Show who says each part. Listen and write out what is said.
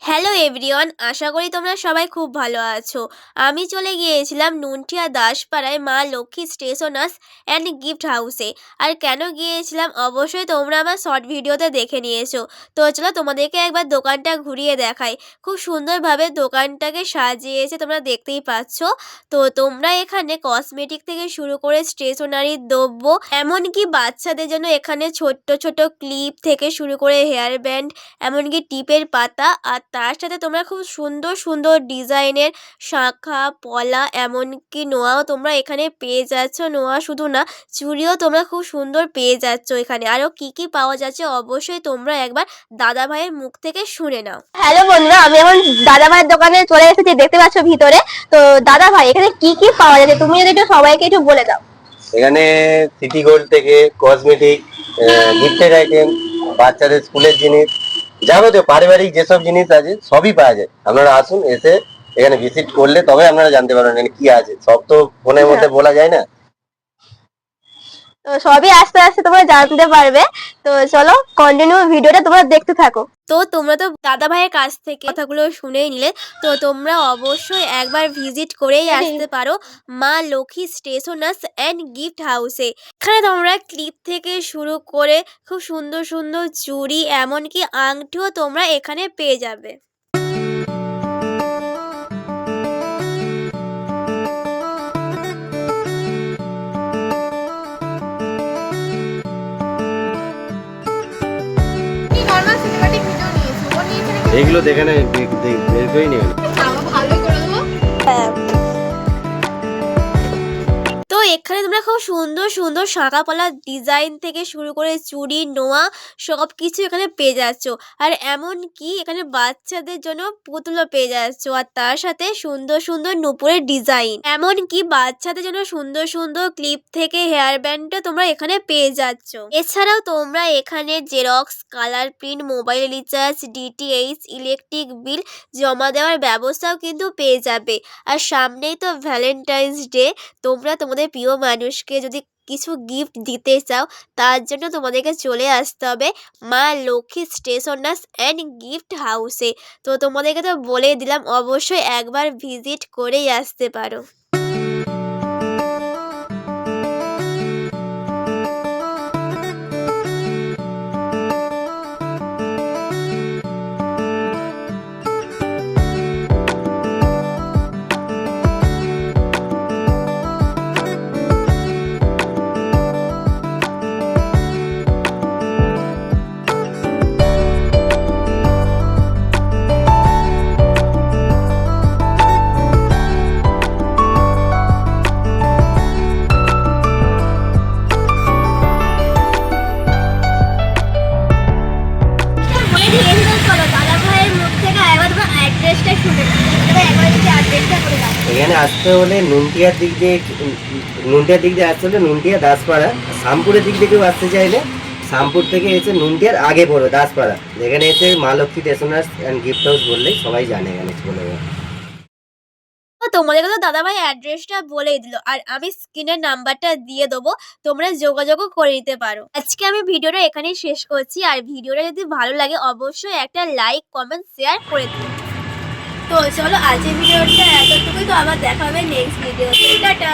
Speaker 1: Hello everyone, আশা করি তোমরা সবাই খুব ভালো আছো। আমি চলে গিয়েছিলাম নুনঠিয়া দাসপাড়ায় মা লক্ষ্মী স্টেশনার্স অ্যান্ড গিফট হাউসে। আর কেন গিয়েছিলাম অবশ্যই তোমরা আমার শর্ট ভিডিওতে দেখে নিয়েছো। তো চলো তোমাদেরকে একবার দোকানটা ঘুরিয়ে দেখাই। খুব সুন্দরভাবে দোকানটাকে সাজিয়েছে, তোমরা দেখতেই পাচ্ছ। তো তোমরা এখানে কসমেটিক থেকে শুরু করে স্টেশনারির দ্রব্য, এমনকি বাচ্চাদের জন্য এখানে ছোট্ট ছোট ক্লিপ থেকে শুরু করে হেয়ার ব্যান্ড, এমনকি টিপের পাতা, আর তার সাথে তোমরা খুব সুন্দর সুন্দর ডিজাইনের শাঁখা পলা, এমনকি নোয়াও তোমরা এখানে পেয়ে যাচ্ছ। নোয়া শুধু না, চুড়িও তোমরা খুব সুন্দর পেয়ে যাচ্ছ এখানে। আরও কি কি পাওয়া যাচ্ছে অবশ্যই তোমরা একবার দাদা ভাইয়ের মুখ থেকে শুনে নাও।
Speaker 2: হ্যালো বন্ধুরা, আমি এখন দাদা ভাইয়ের দোকানে চলে এসেছি, দেখতে পাচ্ছ ভিতরে। তো দাদা ভাই, এখানে কি কি পাওয়া যাচ্ছে তুমি যদি একটু সবাইকে একটু বলে দাও।
Speaker 3: এখানে সিটি গোল্ড থেকে কসমেটিক, গিফটের আইটেম, বাচ্চাদের স্কুলের জিনিস, যাবতীয় পারিবারিক যেসব জিনিস আছে সবই পাওয়া যায়। আপনারা আসুন, এসে এখানে ভিজিট করলে তবে আপনারা জানতে পারবেন এখানে কি আছে। সব তো ফোনের মধ্যে বলা যায় না।
Speaker 2: তো সবই আস্তে আস্তে তোমরা জানতে পারবে। তো চলো কন্টিনিউ ভিডিওটা তোমরা দেখতে থাকো।
Speaker 1: তো তোমরা তো দাদা ভাইয়ের কাছ থেকে কথাগুলো শুনেই নিলে। তো তোমরা অবশ্যই একবার ভিজিট করেই আসতে পারো মা লক্ষ্মী স্টেশনার্স অ্যান্ড গিফট হাউসে। এখানে তোমরা ক্লিপ থেকে শুরু করে খুব সুন্দর সুন্দর চুড়ি, এমনকি আংটিও তোমরা এখানে পেয়ে যাবে।
Speaker 3: এগুলো দেখে না, বের করে নিয়ে
Speaker 1: তো এখানে তোমরা খুব সুন্দর সুন্দর শাঁখা পলা ডিজাইন থেকে শুরু করে চুড়ি, নোয়া, সব কিছু এখানে পেয়ে যাচ্ছ। আর এমনকি এখানে বাচ্চাদের জন্য পুতুলও পেয়ে যাচ্ছ, আর তার সাথে সুন্দর সুন্দর নুপুরের ডিজাইন, এমনকি বাচ্চাদের জন্য সুন্দর সুন্দর ক্লিপ থেকে হেয়ার ব্যান্ডও তোমরা এখানে পেয়ে যাচ্ছ। এছাড়াও তোমরা এখানে xerox, colour print, mobile recharge, DTH, electric bill জমা দেওয়ার ব্যবস্থাও কিন্তু পেয়ে যাবে। আর সামনেই তো ভ্যালেন্টাইন্স ডে, তোমরা তোমাদের প্রিয় মানুষকে যদি কিছু গিফট দিতে চাও, তার জন্য তোমাদেরকে চলে আসতে হবে মা লক্ষ্মী স্টেশনার্স অ্যান্ড গিফট হাউসে। তো তোমাদেরকে তো বলে দিলাম, অবশ্যই একবার ভিজিট করেই আসতে পারো।
Speaker 3: এখানে আসতে হলে নুনটিয়ার দিক দিয়ে আসতে হলে নুনটিয়া দাসপাড়া, শামপুরের দিক থেকেও আসতে চাইলে শামপুর থেকে এসে নুনটিয়ার আগে পড়বে দাসপাড়া। যেখানে এসে মা Lakshmi stationers and gift house বললেই সবাই জানে এখানে বলে।
Speaker 1: তোমাদেরকে তো দাদাভাই অ্যাড্রেসটা বলেই দিল, আর আমি স্ক্রিনের নাম্বারটা দিয়ে দেবো, তোমরা যোগাযোগও করে নিতে পারো। আজকে আমি ভিডিওটা এখানেই শেষ করছি। আর ভিডিওটা যদি ভালো লাগে অবশ্যই একটা লাইক, কমেন্ট, শেয়ার করে দিও। তো চলো আজকের ভিডিওটা এতটুকুই। তো আবার দেখা হবে নেক্সট ভিডিওতে। টাটা।